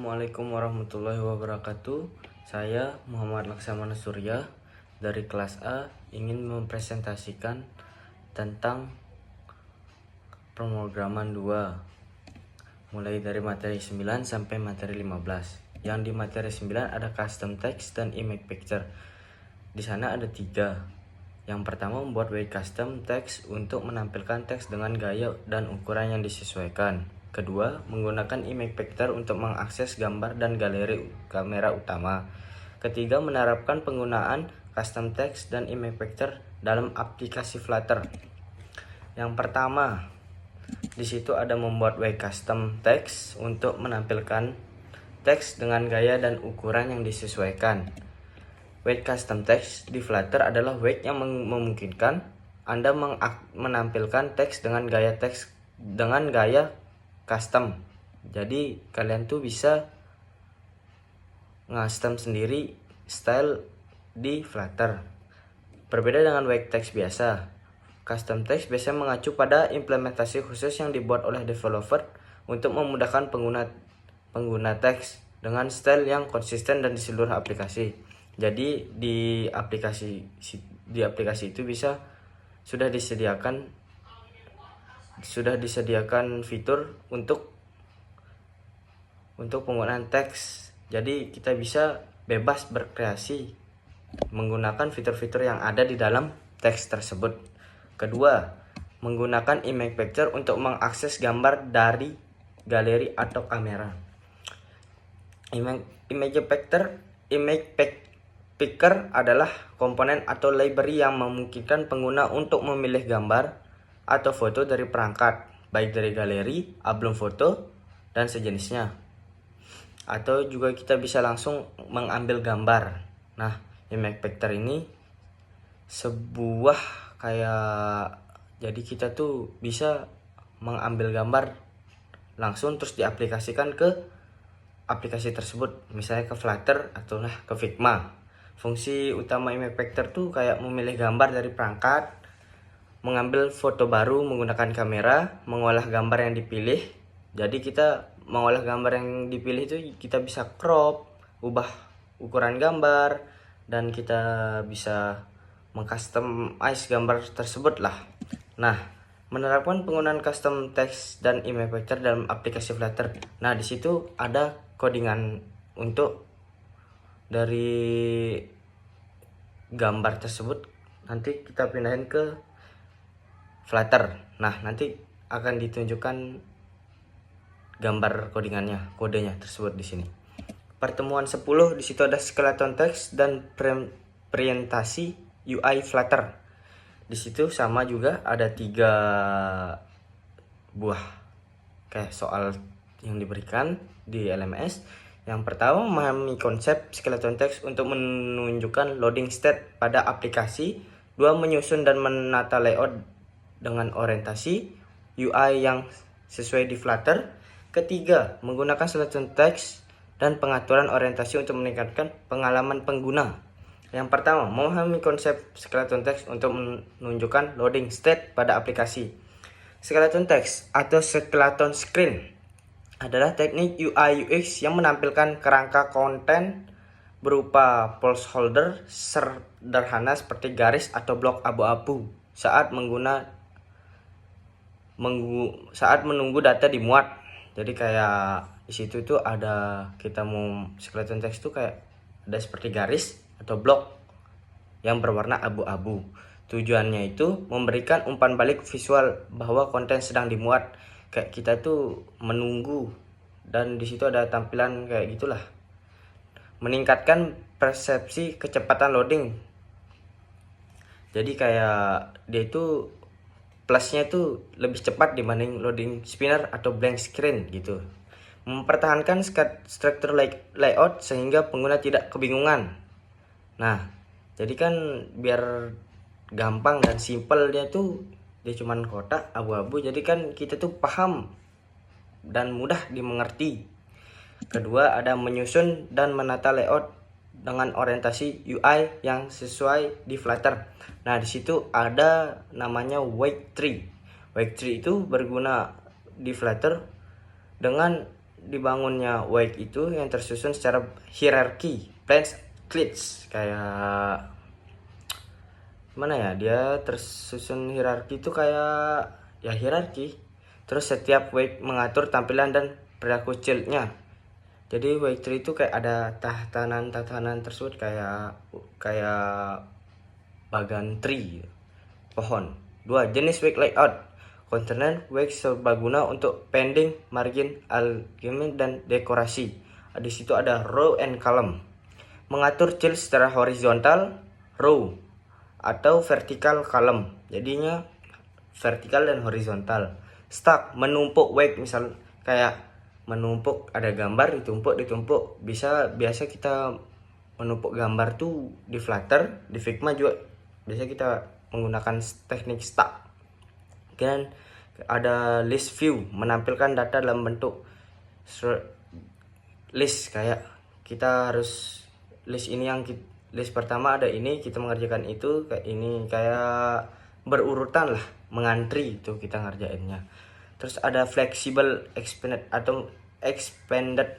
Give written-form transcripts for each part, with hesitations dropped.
Assalamualaikum warahmatullahi wabarakatuh. Saya Muhammad Laksamana Surya dari kelas A ingin mempresentasikan tentang pemrograman 2 mulai dari materi 9 sampai materi 15. Yang di materi 9 ada custom text dan image picture. Di sana ada 3. Yang pertama, membuat web custom text untuk menampilkan teks dengan gaya dan ukuran yang disesuaikan. Kedua, menggunakan image picture untuk mengakses gambar dan galeri kamera utama. Ketiga, menerapkan penggunaan custom text dan image picture dalam aplikasi Flutter. Yang pertama, di situ ada membuat web custom text untuk menampilkan teks dengan gaya dan ukuran yang disesuaikan. Web custom text di Flutter adalah web yang memungkinkan Anda menampilkan teks dengan gaya custom. Jadi kalian tuh bisa custom sendiri style di Flutter. Berbeda dengan web text biasa. Custom text biasanya mengacu pada implementasi khusus yang dibuat oleh developer untuk memudahkan pengguna teks dengan style yang konsisten dan di seluruh aplikasi. Jadi di aplikasi itu sudah disediakan fitur untuk penggunaan teks. Jadi kita bisa bebas berkreasi menggunakan fitur-fitur yang ada di dalam teks tersebut. Kedua, menggunakan image picture untuk mengakses gambar dari galeri atau kamera. Image picker adalah komponen atau library yang memungkinkan pengguna untuk memilih gambar atau foto dari perangkat, baik dari galeri, album foto, dan sejenisnya. Atau juga kita bisa langsung mengambil gambar. Nah, image picker ini sebuah jadi kita tuh bisa mengambil gambar langsung terus diaplikasikan ke aplikasi tersebut, misalnya ke Flutter atau ke Figma. Fungsi utama image picker tuh kayak memilih gambar dari perangkat, mengambil foto baru menggunakan kamera, mengolah gambar yang dipilih. Jadi kita mengolah gambar yang dipilih itu kita bisa crop, ubah ukuran gambar, dan kita bisa mengcustomize gambar tersebut lah. Nah, menerapkan penggunaan custom text dan image picture dalam aplikasi Flutter. Nah, di situ ada codingan untuk dari gambar tersebut nanti kita pindahin ke Flutter. Nah, nanti akan ditunjukkan gambar kodenya tersebut di sini. Pertemuan 10 di situ ada skeleton text dan presentasi UI Flutter. Di situ sama juga ada 3 buah kayak soal yang diberikan di LMS. Yang pertama, memahami konsep skeleton text untuk menunjukkan loading state pada aplikasi. 2, menyusun dan menata layout dengan orientasi UI yang sesuai di Flutter. Ketiga, menggunakan skeleton text dan pengaturan orientasi untuk meningkatkan pengalaman pengguna. Yang pertama, memahami konsep skeleton text untuk menunjukkan loading state pada aplikasi. Skeleton text atau skeleton screen adalah teknik UI UX yang menampilkan kerangka konten berupa placeholder sederhana seperti garis atau blok abu-abu saat menunggu data dimuat. Jadi kayak di situ tuh ada kita mau skeleton text tuh kayak ada seperti garis atau blok yang berwarna abu-abu. Tujuannya itu memberikan umpan balik visual bahwa konten sedang dimuat. Kayak kita tuh menunggu dan di situ ada tampilan kayak gitulah. Meningkatkan persepsi kecepatan loading. Jadi kayak dia itu plusnya itu lebih cepat dibanding loading spinner atau blank screen gitu. Mempertahankan struktur layout sehingga pengguna tidak kebingungan. Nah, jadi kan biar gampang dan simple dia cuman kotak abu-abu, jadi kan kita tuh paham dan mudah dimengerti. Kedua, ada menyusun dan menata layout dengan orientasi UI yang sesuai di Flutter. Nah, di situ ada namanya wake tree. Wake tree itu berguna di Flutter dengan dibangunnya wake itu yang tersusun secara hierarki, plans, cliques, kayak mana ya, dia tersusun hierarki itu kayak ya hierarki. Terus setiap wake mengatur tampilan dan perilaku childnya. Jadi wake tree itu kayak ada tatanan tersebut kayak bagan tree, pohon. 2. Jenis wake layout. Kontener wake serbaguna untuk pending, margin, alignment, dan dekorasi. Di situ ada row and column. Mengatur child secara horizontal, row, atau vertikal column. Jadinya vertikal dan horizontal. Stack, menumpuk wake, misal kayak menumpuk, ada gambar ditumpuk. Biasa kita menumpuk gambar tuh di Flutter, di Figma juga biasa kita menggunakan teknik stack. Dan ada list view, menampilkan data dalam bentuk list, kayak kita harus list ini list pertama ada ini, kita mengerjakan itu kayak ini, kayak berurutan lah, mengantri itu kita ngerjainnya. Terus ada flexible expanded,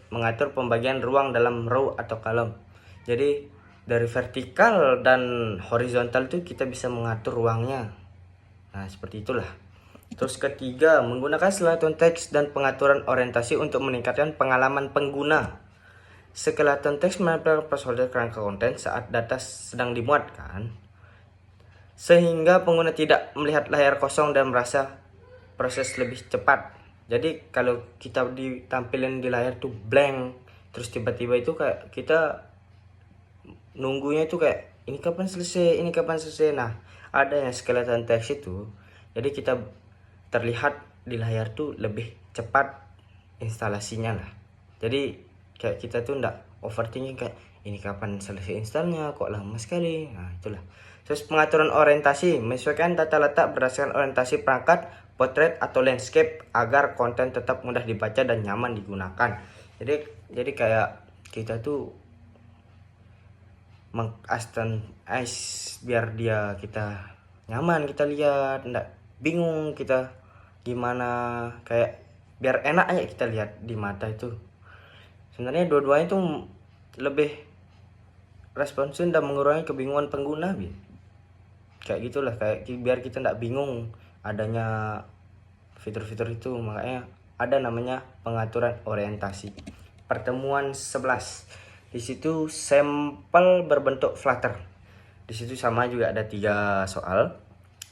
mengatur pembagian ruang dalam row atau column. Jadi dari vertikal dan horizontal tuh kita bisa mengatur ruangnya. Nah, seperti itulah. Terus ketiga, menggunakan skeleton text dan pengaturan orientasi untuk meningkatkan pengalaman pengguna. Skeleton text menampilkan placeholder kerangka konten saat data sedang dimuat kan, sehingga pengguna tidak melihat layar kosong dan merasa proses lebih cepat. Jadi kalau kita ditampilin di layar tuh blank, terus tiba-tiba itu kayak kita nunggunya itu kayak ini kapan selesai. Nah, ada yang skeleton text itu, jadi kita terlihat di layar tuh lebih cepat instalasinya lah. Jadi kayak kita tuh ndak overthinking kayak ini kapan selesai installnya, kok lama sekali. Nah, itulah. Terus pengaturan orientasi, menyesuaikan tata letak berdasarkan orientasi perangkat, portrait atau landscape agar konten tetap mudah dibaca dan nyaman digunakan. Jadi kayak kita tuh mengcustomize biar kita nyaman, kita lihat, ndak bingung kita gimana, kayak biar enak aja kita lihat di mata itu. Sebenarnya dua-duanya itu lebih responsif dan mengurangi kebingungan pengguna, kayak gitulah, kayak biar kita ndak bingung adanya fitur-fitur itu. Makanya ada namanya pengaturan orientasi. Pertemuan 11, di situ sampel berbentuk Flutter. Di situ sama juga ada 3 soal.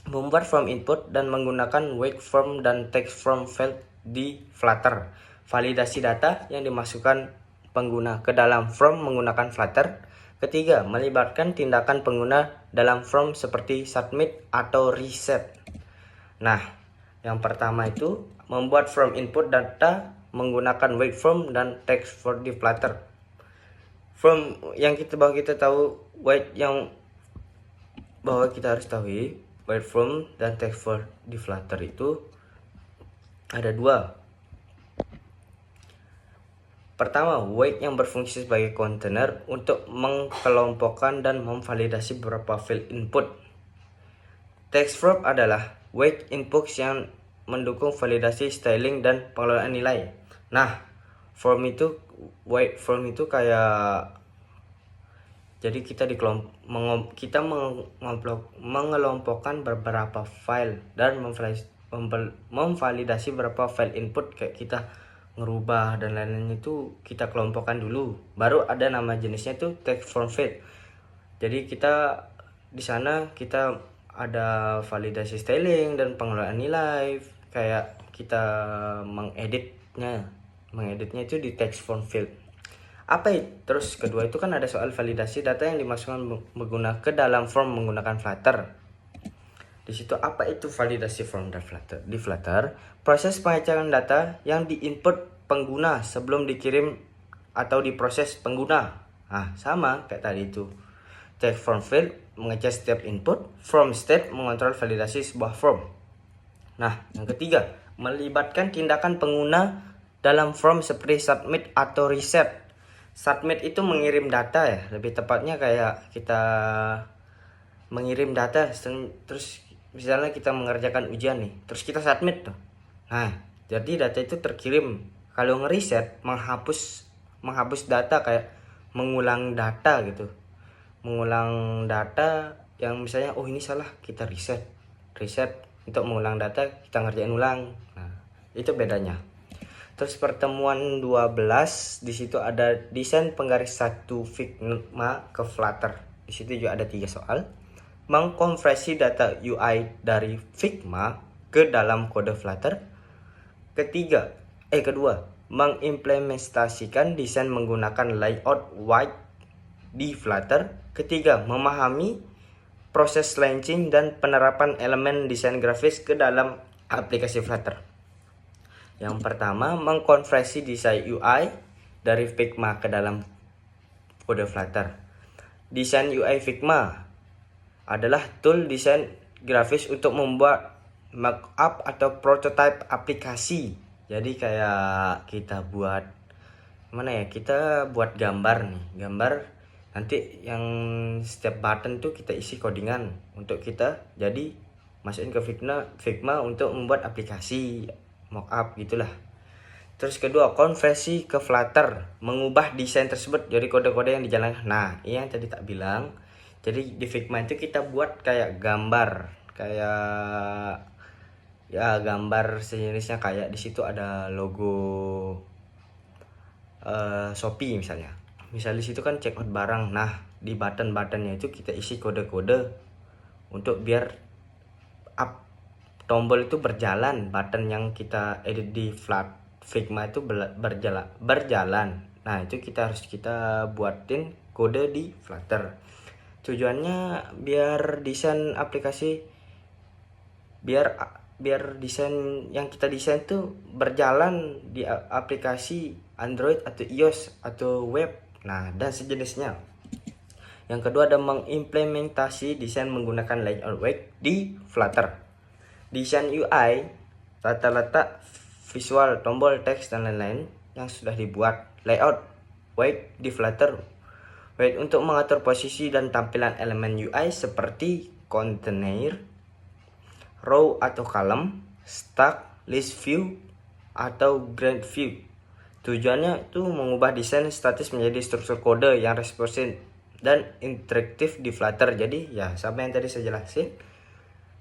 Membuat form input dan menggunakan wake form dan text form field di Flutter. Validasi data yang dimasukkan pengguna ke dalam form menggunakan Flutter. Ketiga, melibatkan tindakan pengguna dalam form seperti submit atau reset. Nah, yang pertama itu membuat form input data menggunakan wake form dan text form di Flutter. Form yang kita tahu, wake yang bahwa kita harus tahu wake form dan text form di Flutter itu ada 2. Pertama, wake yang berfungsi sebagai kontainer untuk mengkelompokkan dan memvalidasi beberapa field input. Text form adalah wake input yang mendukung validasi, styling, dan pengelolaan nilai. Nah, wake form itu kayak, jadi kita mengelompokkan beberapa file dan memvalidasi beberapa file input, kayak kita ngerubah dan lain-lain itu kita kelompokkan dulu, baru ada nama jenisnya itu text form field. Jadi kita di sana kita ada validasi, styling, dan pengelolaan nilai, kayak kita mengeditnya itu di text form field. Apa itu? Terus kedua itu kan ada soal validasi data yang dimasukkan ke dalam form menggunakan Flutter. Di situ apa itu validasi form dan Flutter? Di Flutter, proses pengecekan data yang diinput pengguna sebelum dikirim atau diproses pengguna. Nah, sama kayak tadi itu. Text form field mengecek setiap input, form state mengontrol validasi sebuah form. Nah, yang ketiga, melibatkan tindakan pengguna dalam form seperti submit atau reset. Submit itu mengirim data ya, lebih tepatnya kayak kita mengirim data, terus misalnya kita mengerjakan ujian nih, terus kita submit tuh. Nah, jadi data itu terkirim Kalau ngeriset, menghapus data, kayak mengulang data gitu. Mengulang data yang misalnya ini salah, kita riset untuk mengulang data, kita ngerjain ulang. Nah, itu bedanya. Terus pertemuan 12, di situ ada desain penggaris satu Figma ke Flutter. Di situ juga ada 3 soal. Mengkonversi data UI dari Figma ke dalam kode Flutter. Kedua, mengimplementasikan desain menggunakan layout white di Flutter. Ketiga, memahami proses launching dan penerapan elemen desain grafis ke dalam aplikasi Flutter. Yang pertama, mengkonversi desain UI dari Figma ke dalam kode Flutter. Desain UI Figma adalah tool desain grafis untuk membuat mockup atau prototype aplikasi. Jadi kayak kita buat kita buat gambar nih, gambar nanti yang setiap button tuh kita isi codingan untuk kita jadi masukin ke Figma untuk membuat aplikasi mockup gitulah. Terus kedua, konversi ke Flutter, mengubah desain tersebut dari kode-kode yang dijalankan. Nah, ini yang tadi tak bilang. Jadi di Figma itu kita buat kayak gambar, kayak ya gambar sejenisnya, kayak di situ ada logo Shopee misalnya. Misal di situ kan checkout barang. Nah, di button-buttonnya itu kita isi kode-kode untuk biar tombol itu berjalan, button yang kita edit di Figma itu berjalan. Nah, itu kita harus buatin kode di Flutter. Tujuannya biar desain aplikasi, biar desain yang kita desain tuh berjalan di aplikasi Android atau iOS atau web, nah dan sejenisnya. Yang kedua ada mengimplementasi desain menggunakan layout white di Flutter. Desain UI, tata letak visual, tombol, teks, dan lain-lain yang sudah dibuat. Layout white di Flutter. White untuk mengatur posisi dan tampilan elemen UI seperti container, row atau column, stack, list view, atau grid view. Tujuannya itu mengubah desain statis menjadi struktur kode yang responsif dan interaktif di Flutter. Jadi ya sama yang tadi saya jelasin.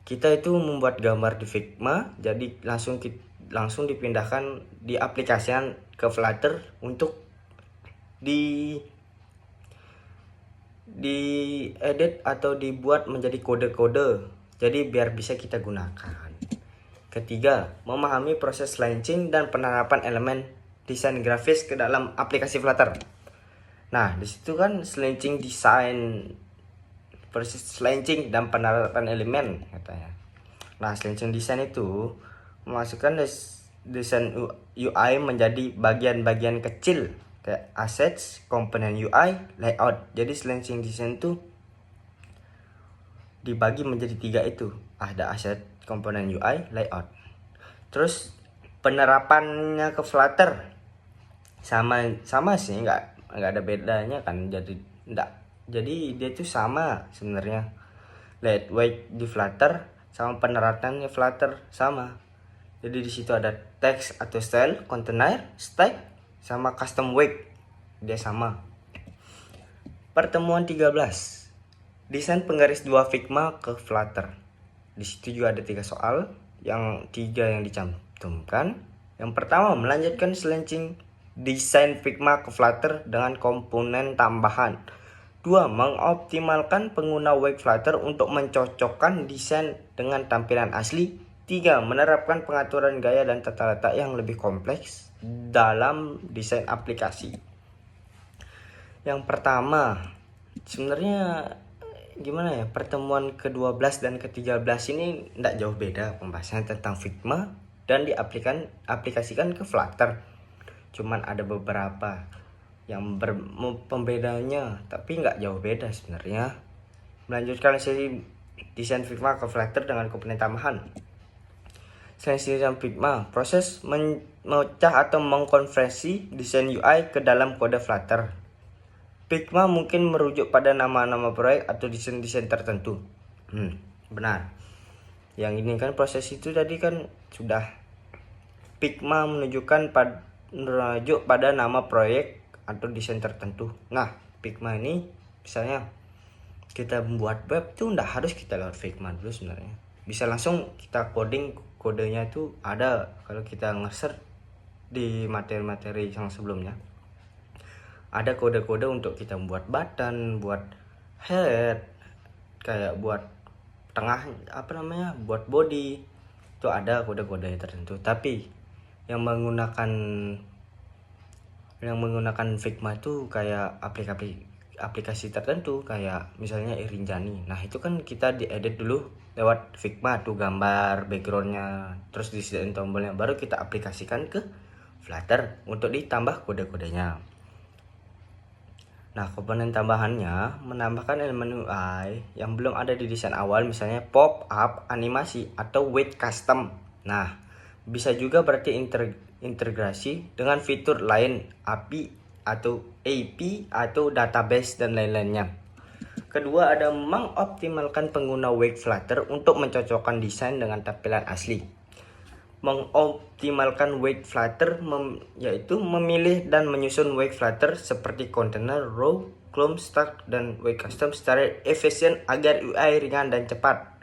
Kita itu membuat gambar di Figma, jadi langsung dipindahkan, diaplikasikan ke Flutter untuk di edit atau dibuat menjadi kode-kode. Jadi biar bisa kita gunakan. Ketiga, memahami proses launching dan penerapan elemen desain grafis ke dalam aplikasi Flutter. Nah, di situ kan launching desain, proses launching dan penerapan elemen katanya. Nah, launching desain itu memasukkan desain UI menjadi bagian-bagian kecil kayak assets, komponen UI, layout. Jadi launching desain itu dibagi menjadi 3 itu. Ada asset, komponen UI, layout. Terus penerapannya ke Flutter sama sih, nggak ada bedanya kan. Jadi dia itu sama sebenarnya. Lightweight di Flutter sama penerapannya Flutter sama. Jadi di situ ada text atau style, container, stack, sama custom weight. Dia sama. Pertemuan 13. Desain penggaris 2 Figma ke Flutter. Di situ juga ada 3 soal, yang 3 yang dicantumkan. Yang pertama, melanjutkan launching desain Figma ke Flutter dengan komponen tambahan. 2. Mengoptimalkan pengguna web Flutter untuk mencocokkan desain dengan tampilan asli. 3. Menerapkan pengaturan gaya dan tata letak yang lebih kompleks dalam desain aplikasi. Yang pertama, sebenarnya gimana ya, pertemuan ke-12 dan ke-13 ini tidak jauh beda pembahasan tentang Figma dan diaplikasikan ke Flutter. Cuman ada beberapa yang pembedanya, tapi nggak jauh beda sebenarnya. Melanjutkan sesi desain Figma ke Flutter dengan komponen tambahan. Selain desain Figma, proses memecah atau mengkonversi desain UI ke dalam kode Flutter. Figma mungkin merujuk pada nama-nama proyek atau desain-desain tertentu. Benar. Yang ini kan proses itu tadi kan sudah Figma menunjukkan merujuk pada nama proyek atau desain tertentu. Nah, Figma ini misalnya kita membuat web tuh nggak harus kita lewat Figma dulu sebenarnya. Bisa langsung kita coding, kodenya itu ada kalau kita nge-search di materi-materi yang sebelumnya. Ada kode-kode untuk kita membuat button, buat head, kayak buat tengah buat body. Itu ada kode-kode tertentu. Tapi yang menggunakan Figma itu kayak aplikasi tertentu, kayak misalnya Irinjani. Nah, itu kan kita diedit dulu lewat Figma tuh, gambar backgroundnya, terus disediain tombolnya, baru kita aplikasikan ke Flutter untuk ditambah kode-kodenya. Nah, komponen tambahannya menambahkan elemen UI yang belum ada di desain awal, misalnya pop up, animasi, atau weight custom. Nah, bisa juga berarti integrasi dengan fitur lain, API atau database dan lain-lainnya. Kedua, ada mengoptimalkan pengguna Wake Flutter untuk mencocokkan desain dengan tampilan asli. Mengoptimalkan Wake Flutter yaitu memilih dan menyusun Wake Flutter seperti container, row, column, stack, dan Wake custom secara efisien agar UI ringan dan cepat.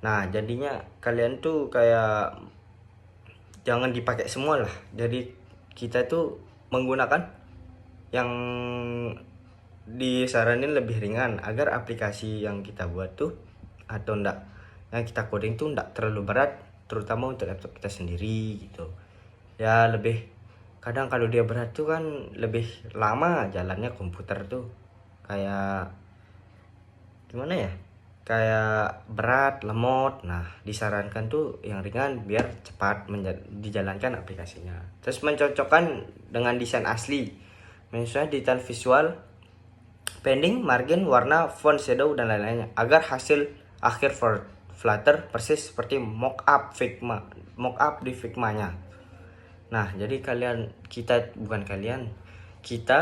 Nah, jadinya kalian tuh kayak jangan dipakai semua lah. Jadi kita tuh menggunakan yang disaranin lebih ringan agar aplikasi yang kita buat tuh atau yang kita coding tuh enggak terlalu berat, terutama untuk laptop kita sendiri gitu. Ya lebih kadang kalau dia berat tuh kan lebih lama jalannya komputer tuh, kayak gimana ya, kayak berat, lemot. Nah, disarankan tuh yang ringan biar cepat dijalankan aplikasinya. Terus mencocokkan dengan desain asli, misalnya detail visual, padding, margin, warna, font, shadow, dan lain-lainnya, agar hasil akhir Flutter persis seperti mockup di Figma-nya. Nah, jadi kita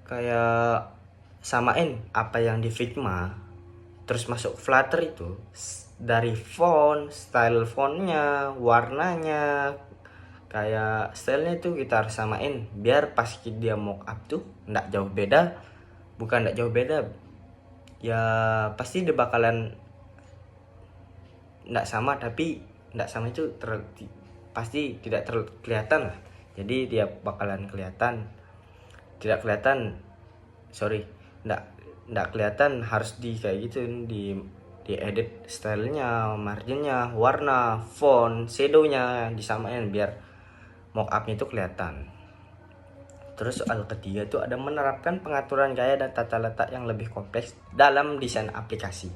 kayak samain apa yang di Figma terus masuk Flutter itu, dari font, style fontnya, warnanya, kayak stylenya itu kita harus samain biar pas dia mockup tuh nggak jauh beda. Bukan nggak jauh beda, ya pasti dia bakalan nggak sama, tapi nggak sama itu pasti tidak kelihatan lah. Jadi dia bakalan nggak kelihatan, harus di kayak gitu, di edit stylenya, marginnya, warna, font, shadownya disamain biar mockupnya itu kelihatan. Terus soal ketiga itu ada menerapkan pengaturan gaya dan tata letak yang lebih kompleks dalam desain aplikasi.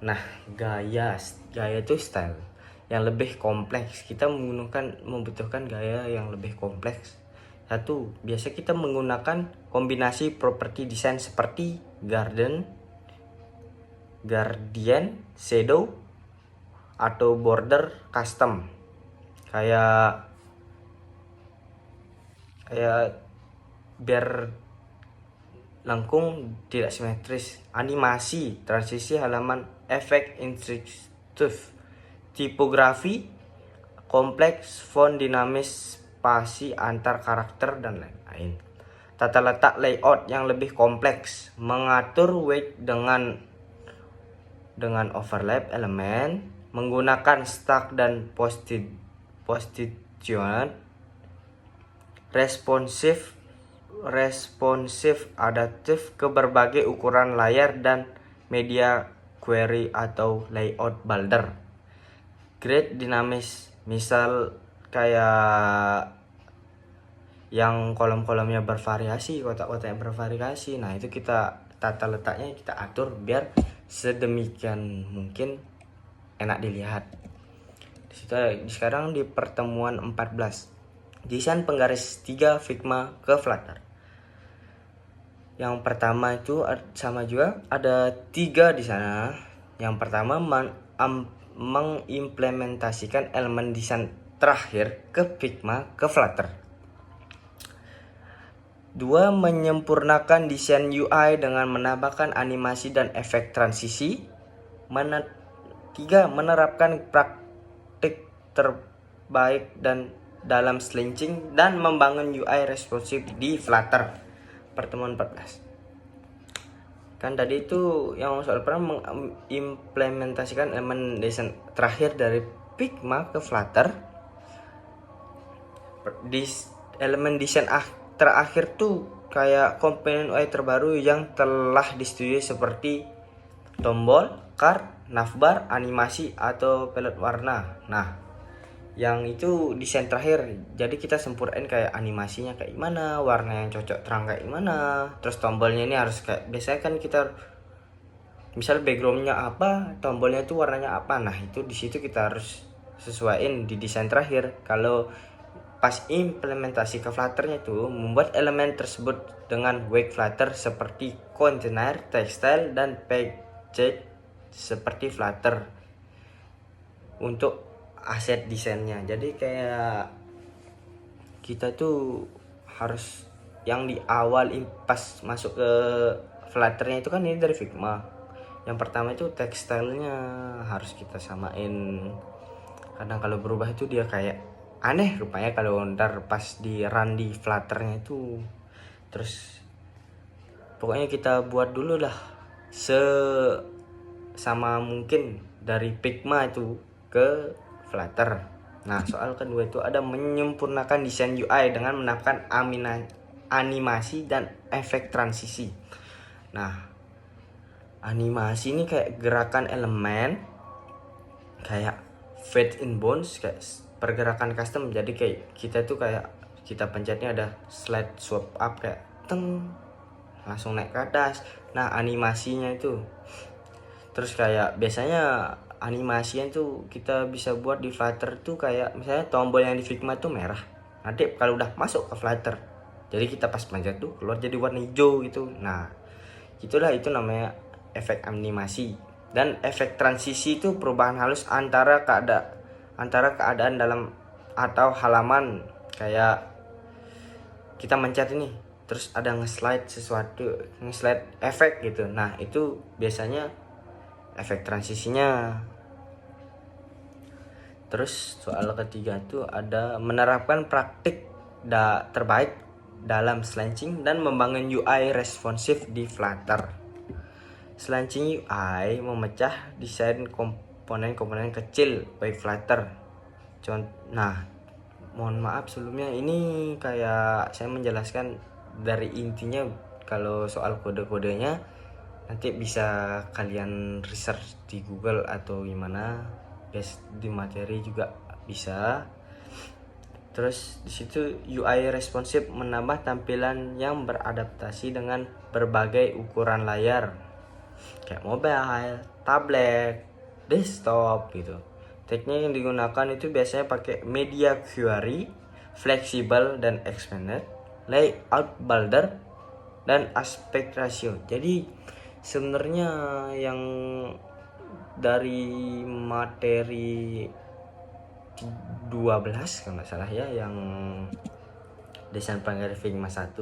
Nah, gaya itu style yang lebih kompleks. Kita membutuhkan gaya yang lebih kompleks. Satu, biasa kita menggunakan kombinasi properti desain seperti gradient, shadow, atau border custom. Kayak biar lengkung, tidak simetris, animasi, transisi halaman, efek interaktif, tipografi kompleks, font dinamis, spasi antar karakter, dan lain-lain. Tata letak layout yang lebih kompleks, mengatur weight dengan overlap elemen, menggunakan stack dan position, responsif adaptif ke berbagai ukuran layar dan media, query atau layout builder. Grid dinamis, misal kayak yang kolom-kolomnya bervariasi, kotak-kotaknya bervariasi. Nah, itu kita tata letaknya kita atur biar sedemikian mungkin enak dilihat. Sekarang di pertemuan 14, desain penggaris 3 Figma ke Flutter. Yang pertama itu sama juga, ada 3 di sana. Yang pertama mengimplementasikan elemen desain terakhir ke Figma ke Flutter. 2. Menyempurnakan desain UI dengan menambahkan animasi dan efek transisi. 3. Menerapkan praktik terbaik dan dalam slinching dan membangun UI responsif di Flutter. Pertemuan 14. Kan tadi itu yang soal pernah mengimplementasikan elemen desain terakhir dari Figma ke Flutter. Di elemen desain terakhir tuh kayak komponen UI terbaru yang telah disetujui seperti tombol, card, navbar, animasi, atau pelet warna. Nah, yang itu desain terakhir, jadi kita sempurnain kayak animasinya kayak gimana, warna yang cocok terang kayak gimana, terus tombolnya ini harus kayak, biasanya kan kita misal backgroundnya apa, tombolnya itu warnanya apa. Nah, itu di situ kita harus sesuaiin di desain terakhir. Kalau pas implementasi ke Flutternya itu membuat elemen tersebut dengan wake Flutter seperti container, textile, dan page seperti Flutter untuk aset desainnya. Jadi kayak kita tuh harus yang di awal pas masuk ke Flutternya itu kan ini dari Figma. Yang pertama itu textile-nya harus kita samain. Kadang kalau berubah itu dia kayak aneh rupanya kalau ntar pas di run di Flutternya itu. Terus pokoknya kita buat dulu lah sama mungkin dari Figma itu ke Flutter. Nah, soal kedua itu ada menyempurnakan desain UI dengan menambahkan animasi dan efek transisi. Nah, animasi ini kayak gerakan elemen kayak fade in bounds, kayak pergerakan custom. Jadi kayak kita tuh kayak kita pencetnya ada slide swap up kayak teng langsung naik ke atas. Nah, animasinya itu terus kayak biasanya animasinya tuh kita bisa buat di Flutter tuh kayak misalnya tombol yang di Figma tuh merah, nanti kalau udah masuk ke Flutter jadi kita pas pencet tuh keluar jadi warna hijau gitu. Nah, itulah itu namanya efek animasi. Dan efek transisi itu perubahan halus antara keadaan dalam atau halaman, kayak kita mencet ini terus ada nge-slide efek gitu. Nah, itu biasanya efek transisinya. Terus soal ketiga itu ada menerapkan praktik terbaik dalam slanching dan membangun UI responsif di Flutter. Slanching UI memecah desain komponen-komponen kecil baik Flutter. Nah, mohon maaf sebelumnya ini kayak saya menjelaskan dari intinya. Kalau soal kode-kodenya nanti bisa kalian research di Google atau gimana, di materi juga bisa. Terus di situ UI responsif menambah tampilan yang beradaptasi dengan berbagai ukuran layar kayak mobile, tablet, desktop gitu. Teknik yang digunakan itu biasanya pakai media query, flexible dan expanded, layout builder, dan aspect ratio. Jadi sebenarnya yang dari materi 12 kalau nggak salah ya, yang desain pelanggar Figma 1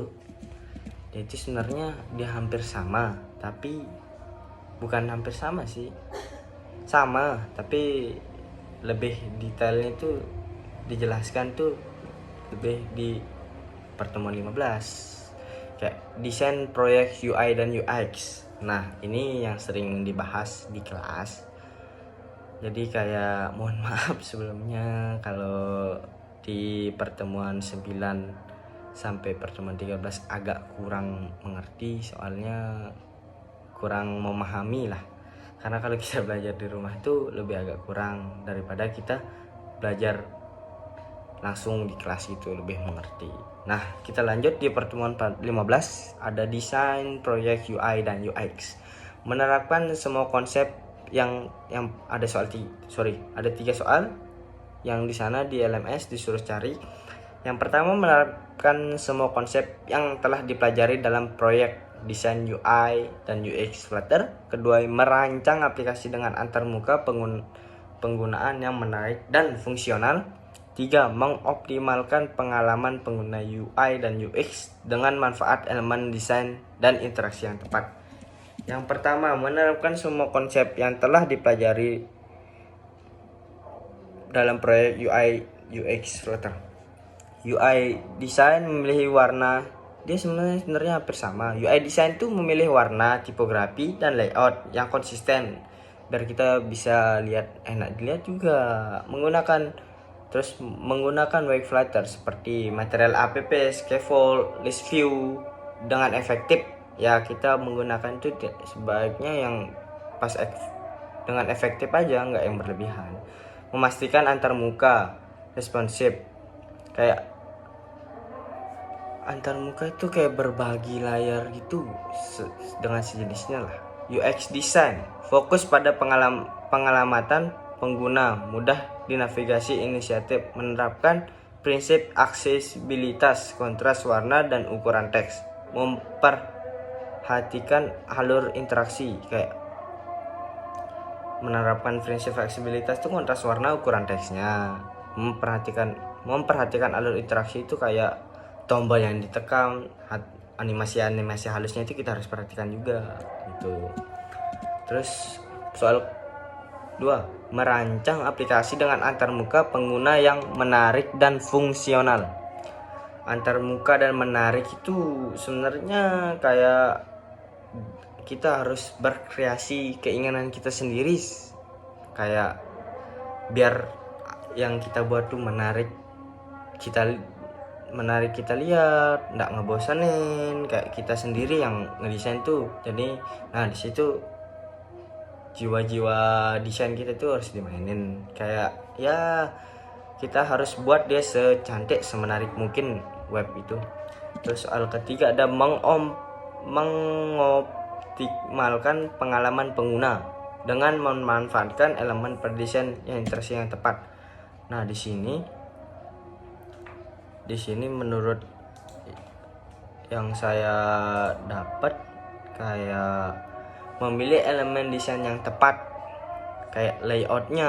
itu sebenarnya dia hampir sama, tapi bukan hampir sama sih, sama tapi lebih detailnya itu dijelaskan tuh lebih di pertemuan 15 kayak desain proyek UI dan UX. Nah, ini yang sering dibahas di kelas. Jadi kayak mohon maaf sebelumnya kalau di pertemuan 9 sampai pertemuan 13 agak kurang mengerti, soalnya kurang memahami lah. Karena kalau kita belajar di rumah itu lebih agak kurang daripada kita belajar langsung di kelas itu, lebih mengerti. Nah, kita lanjut di pertemuan 15 ada desain proyek UI dan UX. Menerapkan semua konsep yang ada ada 3 soal yang di sana di LMS disuruh cari. Yang pertama, menerapkan semua konsep yang telah dipelajari dalam proyek desain UI dan UX Flutter. Kedua, merancang aplikasi dengan antarmuka penggunaan yang menarik dan fungsional. 3, mengoptimalkan pengalaman pengguna UI dan UX dengan manfaat elemen desain dan interaksi yang tepat. Yang pertama, menerapkan semua konsep yang telah dipelajari dalam proyek UI UX Flutter. UI design memilih warna, dia sebenarnya hampir sama. UI design tuh memilih warna, tipografi, dan layout yang konsisten biar kita bisa lihat enak dilihat juga. Menggunakan web Flutter seperti material app, scaffold, list view dengan efektif. Ya kita menggunakan itu sebaiknya yang dengan efektif aja, nggak yang berlebihan. Memastikan antarmuka responsif, kayak antarmuka itu kayak berbagi layar gitu dengan sejenisnya lah. UX design fokus pada pengamatan pengguna, mudah dinavigasi, inisiatif, menerapkan prinsip aksesibilitas, kontras warna dan ukuran teks, memperhatikan alur interaksi, kayak menerapkan prinsip fleksibilitas itu kontras warna, ukuran teksnya, memperhatikan alur interaksi itu kayak tombol yang ditekan, animasi halusnya itu kita harus perhatikan juga gitu. Terus soal 2, merancang aplikasi dengan antarmuka pengguna yang menarik dan fungsional. Antarmuka dan menarik itu sebenarnya kayak kita harus berkreasi keinginan kita sendiri, kayak biar yang kita buat tuh menarik kita lihat, nggak ngebosanin, kayak kita sendiri yang ngedesain tuh. Jadi di situ jiwa-jiwa desain kita tuh harus dimainin, kayak ya kita harus buat dia secantik, semenarik mungkin web itu. Terus soal ketiga ada mengoptimalkan pengalaman pengguna dengan memanfaatkan elemen perdesain yang interaksi yang tepat. Nah di sini menurut yang saya dapat, kayak memilih elemen desain yang tepat, kayak layoutnya,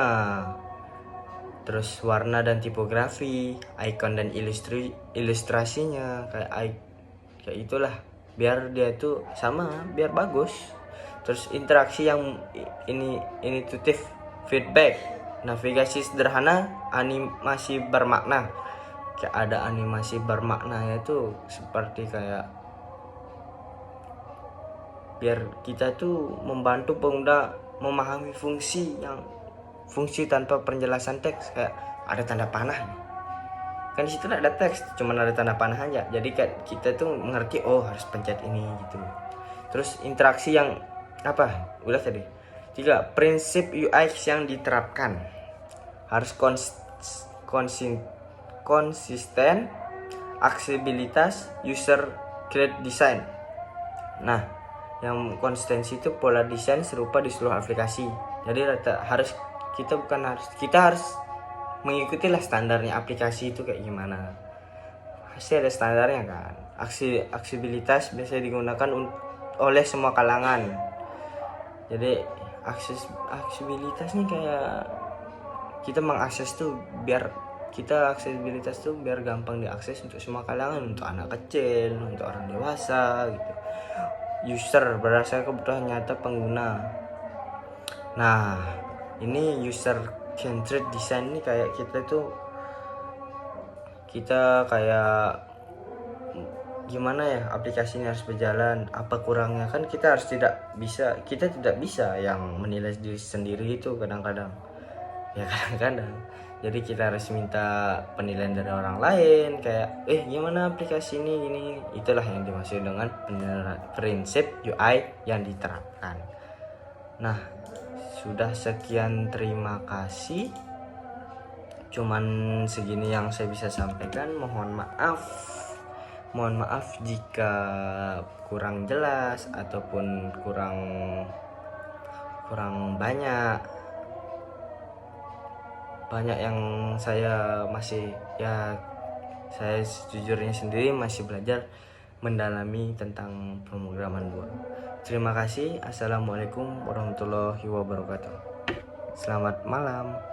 terus warna dan tipografi, icon dan ilustrasinya, kayak itulah, biar dia tuh sama, biar bagus. Terus interaksi yang intuitif, feedback, navigasi sederhana, animasi bermakna. Kayak ada animasi bermaknanya tuh seperti kayak biar kita tuh membantu pengguna memahami fungsi tanpa penjelasan teks, kayak ada tanda panah kan di situ ada teks, cuman ada tanda panah aja, jadi kayak kita tuh mengerti harus pencet ini gitu. Terus interaksi yang udah tadi. 3, prinsip UX yang diterapkan harus konsisten, aksesibilitas, user created design. Nah yang konsistensi itu pola desain serupa di seluruh aplikasi. Jadi kita harus mengikuti lah standarnya aplikasi itu kayak gimana. Pasti ada standarnya kan. Aksesibilitas biasanya digunakan oleh semua kalangan. Jadi aksesibilitas nih kayak kita mengakses tuh biar gampang diakses untuk semua kalangan, untuk anak kecil, untuk orang dewasa gitu. User berdasarkan kebutuhan nyata pengguna. Nah ini user centered design ini kayak kita kayak gimana ya aplikasi ini harus berjalan, apa kurangnya, kan kita tidak bisa yang menilai diri sendiri itu kadang-kadang. Jadi kita harus minta penilaian dari orang lain, kayak gimana aplikasi ini. Itulah yang dimaksud dengan prinsip UI yang diterapkan. Nah sudah sekian, terima kasih. Cuman segini yang saya bisa sampaikan. Mohon maaf jika kurang jelas ataupun kurang banyak yang saya sejujurnya sendiri masih belajar mendalami tentang pemrograman buat. Terima kasih. Assalamualaikum warahmatullahi wabarakatuh. Selamat malam.